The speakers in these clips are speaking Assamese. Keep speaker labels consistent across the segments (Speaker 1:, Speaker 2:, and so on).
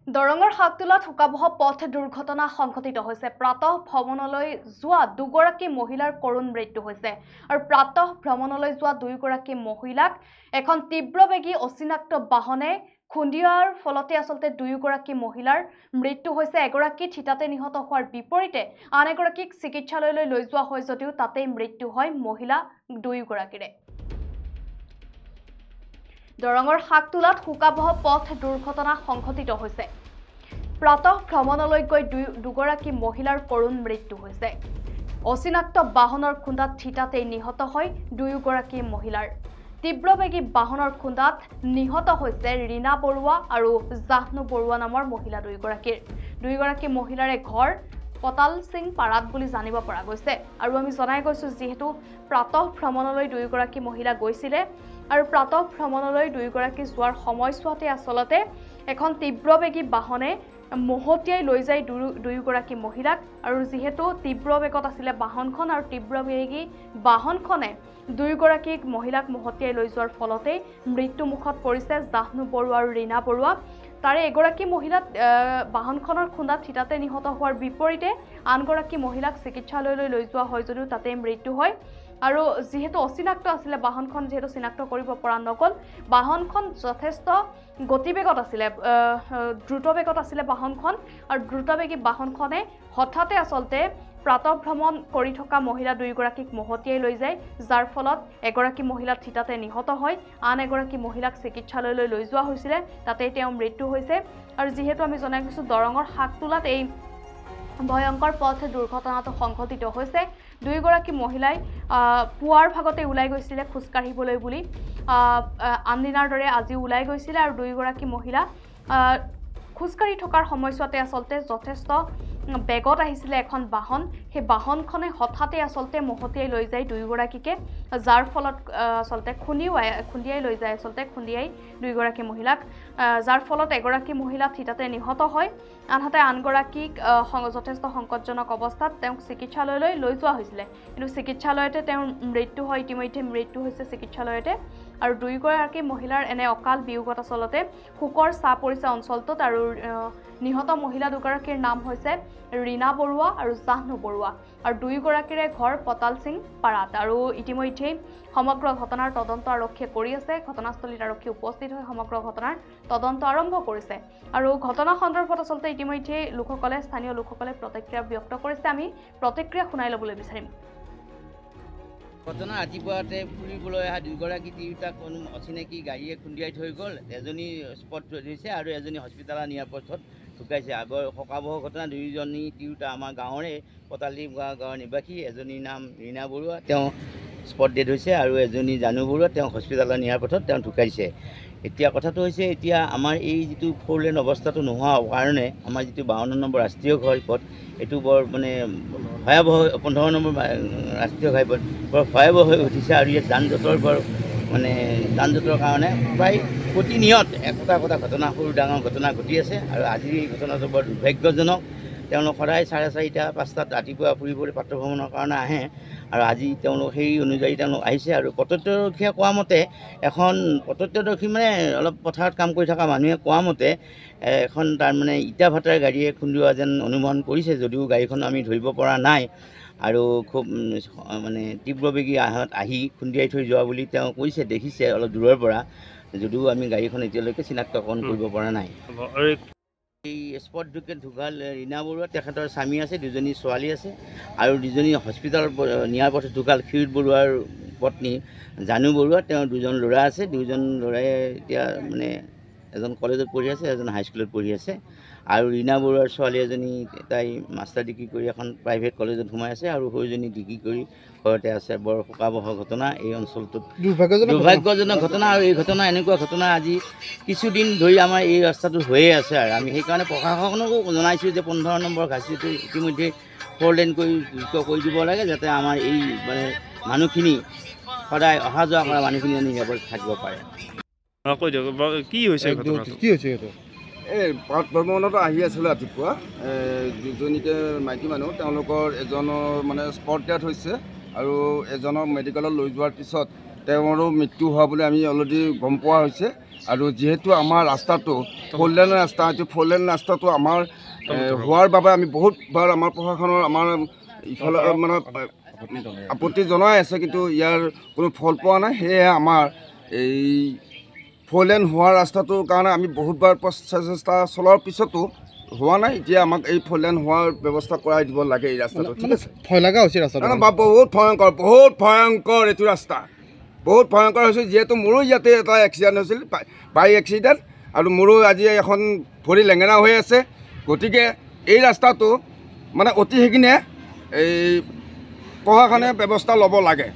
Speaker 1: দৰঙৰ হাকতোলাত শোকাবহ পথ দুৰ্ঘটনা সংঘটিত হৈছে। প্ৰাতঃ ভ্ৰমণলৈ যোৱা দুগৰাকী মহিলাৰ কৰুণ মৃত্যু হৈছে আৰু প্ৰাতঃ ভ্ৰমণলৈ যোৱা দুয়োগৰাকী মহিলাক এখন তীব্ৰবেগী অচিনাক্ত বাহনে খুন্দিওৱাৰ ফলতে আচলতে দুয়োগৰাকী মহিলাৰ মৃত্যু হৈছে। এগৰাকী থিতাতে নিহত হোৱাৰ বিপৰীতে আন এগৰাকীক চিকিৎসালয়লৈ লৈ যোৱা হয় যদিও তাতেই মৃত্যু হয় মহিলা দুয়োগৰাকীৰে। দৰঙৰ হাকতোলাত শোকাবহ পথ দুৰ্ঘটনা সংঘটিত হৈছে। প্ৰাতঃ ভ্ৰমণলৈ গৈ দুগৰাকী মহিলাৰ কৰুণ মৃত্যু হৈছে। অচিনাক্ত বাহনৰ খুন্দাত থিতাতেই নিহত হয় দুয়োগৰাকী মহিলাৰ। তীব্ৰবেগী বাহনৰ খুন্দাত নিহত হৈছে ৰীনা বৰুৱা আৰু জাহ্নু বৰুৱা নামৰ মহিলা দুয়োগৰাকী মহিলাৰে ঘৰ পতাল সিং পাৰাত বুলি জানিব পৰা গৈছে। আৰু আমি জনাই গৈছো যিহেতু প্ৰাতঃ ভ্ৰমণলৈ দুয়োগৰাকী মহিলা গৈছিলে আৰু প্ৰাতঃ ভ্ৰমণলৈ দুয়োগৰাকী যোৱাৰ সময়ছোৱাতে আচলতে এখন তীব্ৰবেগী বাহনে মহতিয়াই লৈ যায় দুয়োগৰাকী মহিলাক। আৰু যিহেতু তীব্ৰ বেগত আছিলে বাহনখন আৰু তীব্ৰবেগী বাহনখনে দুয়োগৰাকী মহিলাক মহতিয়াই লৈ যোৱাৰ ফলতেই মৃত্যুমুখত পৰিছে জাহ্নু বৰুৱা আৰু ৰীনা বৰুৱা। তাৰে এগৰাকী মহিলা বাহনখনৰ খুন্দাত থিতাতে নিহত হোৱাৰ বিপৰীতে আনগৰাকী মহিলাক চিকিৎসালয়লৈ লৈ যোৱা হয় যদিও তাতেই মৃত্যু হয়। আৰু যিহেতু অচিনাক্ত আছিলে বাহনখন, যিহেতু চিনাক্ত কৰিব পৰা নগ'ল, বাহনখন যথেষ্ট গতিবেগত আছিলে, দ্ৰুতবেগত আছিলে বাহনখন আৰু দ্ৰুতবেগী বাহনখনে হঠাতে আচলতে প্ৰাতঃ ভ্ৰমণ কৰি থকা মহিলা দুয়োগৰাকীক মহতিয়াই লৈ যায়, যাৰ ফলত এগৰাকী মহিলা থিতাতে নিহত হয়, আন এগৰাকী মহিলাক চিকিৎসালয়লৈ লৈ যোৱা হৈছিলে, তাতেই তেওঁৰ মৃত্যু হৈছে। আৰু যিহেতু আমি জনাই গৈছোঁ দৰঙৰ হাকতোলাত এই ভয়ংকৰ পথ দুৰ্ঘটনাটো সংঘটিত হৈছে। দুয়োগৰাকী মহিলাই পুৱাৰ ভাগতে ওলাই গৈছিলে খোজকাঢ়িবলৈ বুলি, আনদিনাৰ দৰে আজিও ওলাই গৈছিলে আৰু দুয়োগৰাকী মহিলা খোজকাঢ়ি থকাৰ সময়ছোৱাতে আচলতে যথেষ্ট বেগত আহিছিলে এখন বাহন। সেই বাহনখনে হঠাতে আচলতে মহতিয়াই লৈ যায় দুয়োগৰাকীকে, যাৰ ফলত আচলতে খুন্দিয়াই লৈ যায় খুন্দিয়াই দুয়োগৰাকী মহিলাক, যাৰ ফলত এগৰাকী মহিলা থিতাতে নিহত হয়, আনহাতে আনগৰাকীক যথেষ্ট সংকটজনক অৱস্থাত তেওঁক চিকিৎসালয়লৈ লৈ যোৱা হৈছিলে, কিন্তু চিকিৎসালয়তে তেওঁৰ মৃত্যু হয়। ইতিমধ্যে মৃত্যু হৈছে চিকিৎসালয়তে। আৰু দুয়োগৰাকী মহিলাৰ এনে অকাল বিয়োগত আচলতে শোকৰ ছাঁ পৰিছে অঞ্চলটোত। আৰু নিহত মহিলা দুগৰাকীৰ নাম হৈছে ৰীনা বৰুৱা আৰু জাহ্নু বৰুৱা আৰু দুয়োগৰাকীৰে ঘৰ পতাল সিং পাৰাত। আৰু ইতিমধ্যেই সমগ্ৰ ঘটনাৰ তদন্ত আৰক্ষীয়ে কৰি আছে। ঘটনাস্থলীত আৰক্ষী উপস্থিত হৈ সমগ্ৰ ঘটনাৰ তদন্ত আৰম্ভ কৰিছে। আৰু ঘটনা সন্দৰ্ভত আচলতে ইতিমধ্যে স্থানীয় লোকসকলে প্ৰতিক্ৰিয়া ব্যক্ত কৰিছে। আমি প্ৰতিক্ৰিয়া শুনাই ল'বলৈ বিচাৰিম।
Speaker 2: ঘটনা ৰাতিপুৱাতে ফুৰিবলৈ অহা দুগৰাকী তিৰোতাক কোনো অচিনাকি গাড়ীয়ে খুন্দিয়াই থৈ গ'ল। এজনী স্পট হৈছে আৰু এজনী হস্পিটালত নিয়াৰ পথত ঢুকাইছে। আগৰ শোকাবহ ঘটনা, দুয়োজনী তিৰোতা আমাৰ গাঁৱৰে পতালি গাঁৱৰ নিবাসী। এজনীৰ নাম ৰীনা বৰুৱা, তেওঁ স্পট ডেড হৈছে, আৰু এজনী জাহ্নু বৰুৱা, তেওঁ হস্পিটালত নিয়াৰ পথত তেওঁ ঢুকাইছে। এতিয়া কথাটো হৈছে, এতিয়া আমাৰ এই যিটো 4 লেন অৱস্থাটো নোহোৱাৰ কাৰণে আমাৰ যিটো 52 নম্বৰ ৰাষ্ট্ৰীয় ঘাইপথ, এইটো বৰ মানে ভয়াৱহ, 15 নম্বৰ ৰাষ্ট্ৰীয় ঘাইপথ বৰ ভয়াৱহ হৈ উঠিছে। আৰু ইয়াত যান-জঁটৰ কাৰণে প্ৰায় প্ৰতিনিয়ত একোটা ঘটনা, সৰু ডাঙৰ ঘটনা ঘটি আছে। আৰু আজিৰ এই ঘটনাটো বৰ দুৰ্ভাগ্যজনক। তেওঁলোক সদায় 4:30, 5টাত ৰাতিপুৱা ফুৰিবলৈ প্ৰাতঃ ভ্ৰমণৰ কাৰণে আহে, আৰু আজি তেওঁলোক সেই অনুযায়ী আহিছে। আৰু প্ৰত্যক্ষদৰ্শীয়ে কোৱা মতে, প্ৰত্যক্ষদৰ্শী মানে অলপ পথাৰত কাম কৰি থকা মানুহে কোৱা মতে এখন তাৰমানে ইটা ভাটাৰ গাড়ীয়ে খুন্দোৱা যেন অনুমান কৰিছে, যদিও গাড়ীখন আমি ধৰিব পৰা নাই। আৰু খুব মানে তীব্ৰবেগী আহি খুন্দিয়াই থৈ যোৱা বুলি তেওঁ কৈছে, দেখিছে অলপ দূৰৰ পৰা, যদিও আমি গাড়ীখন এতিয়ালৈকে চিনাক্তকৰণ কৰিব পৰা নাই। এই স্পট ঢুকাল ৰীনা বৰুৱা, তেখেতৰ স্বামী আছে, দুজনী ছোৱালী আছে, আৰু দুজনী হস্পিটালত নিয়াৰ পথত ঢুকাল ক্ষীৰোদ বৰুৱাৰ পত্নী জাহ্নু বৰুৱা, তেওঁৰ 2জন ল'ৰা আছে। 2জন ল'ৰাই এতিয়া মানে এজন কলেজত পঢ়ি আছে, এজন হাইস্কুলত পঢ়ি আছে। আৰু ৰীনা বৰুৱাৰ ছোৱালী এজনী, তাই মাষ্টাৰ ডিগ্ৰী কৰি এখন প্ৰাইভেট কলেজত সোমাই আছে, আৰু সৰুজনী ডিগ্ৰী কৰি ঘৰতে আছে। বৰ শোকাবহ ঘটনা এই অঞ্চলটোত, দুৰ্ভাগ্যজনক ঘটনা। আৰু এই ঘটনা, এনেকুৱা ঘটনা আজি কিছুদিন ধৰি আমাৰ এই ৰাস্তাটো হৈয়ে আছে। আৰু আমি সেইকাৰণে প্ৰশাসনকো জনাইছোঁ যে 15 নম্বৰ ঘাইপথটো ইতিমধ্যে 4 লেন কৰি দিব লাগে, যাতে আমাৰ এই মানে মানুহখিনি সদায় অহা যোৱা কৰা মানুহখিনি নিৰাপদ থাকিব পাৰে।
Speaker 3: কি হৈছে এইটো?
Speaker 4: এই পথ ভ্ৰমণত আহি আছিলোঁ ৰাতিপুৱা, দুজনীকে মাইকী মানুহ, তেওঁলোকৰ এজনৰ মানে স্পট ডেথ হৈছে, আৰু এজনক মেডিকেলত লৈ যোৱাৰ পিছত তেওঁৰো মৃত্যু হোৱা বুলি আমি অলৰেডি গম পোৱা হৈছে। আৰু যিহেতু আমাৰ ৰাস্তাটো ফ'ৰলেন ৰাস্তা, এইটো ফ'ৰলেন ৰাস্তাটো আমাৰ হোৱাৰ বাবে আমি বহুতবাৰ আমাৰ প্ৰশাসনৰ আমাৰ ইফালে মানে আপত্তি জনাই আছে, কিন্তু ইয়াৰ কোনো ফল পোৱা নাই। সেয়েহে আমাৰ এই ফ'ৰলেন হোৱা ৰাস্তাটোৰ কাৰণে আমি বহুতবাৰ চেষ্টা চলোৱাৰ পিছতো হোৱা নাই। এতিয়া আমাক এই ফ'ৰলেন হোৱাৰ ব্যৱস্থা কৰাই দিব লাগে এই ৰাস্তাটো। ঠিক আছে,
Speaker 3: ভয় লগা হৈছে ৰাস্তাটো,
Speaker 4: বহুত ভয়ংকৰ এইটো ৰাস্তা, বহুত ভয়ংকৰ হৈছে। যিহেতু মোৰো ইয়াতে এটা এক্সিডেণ্ট হৈছিল, বাইক এক্সিডেণ্ট, আৰু মোৰো আজি এখন ভৰি লেঙেৰা হৈ আছে। গতিকে এই ৰাস্তাটো মানে অতি সেইখিনিয়ে এই প্ৰশাসনে ব্যৱস্থা ল'ব লাগে।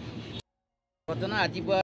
Speaker 2: ঘটনা ৰাতিপুৱা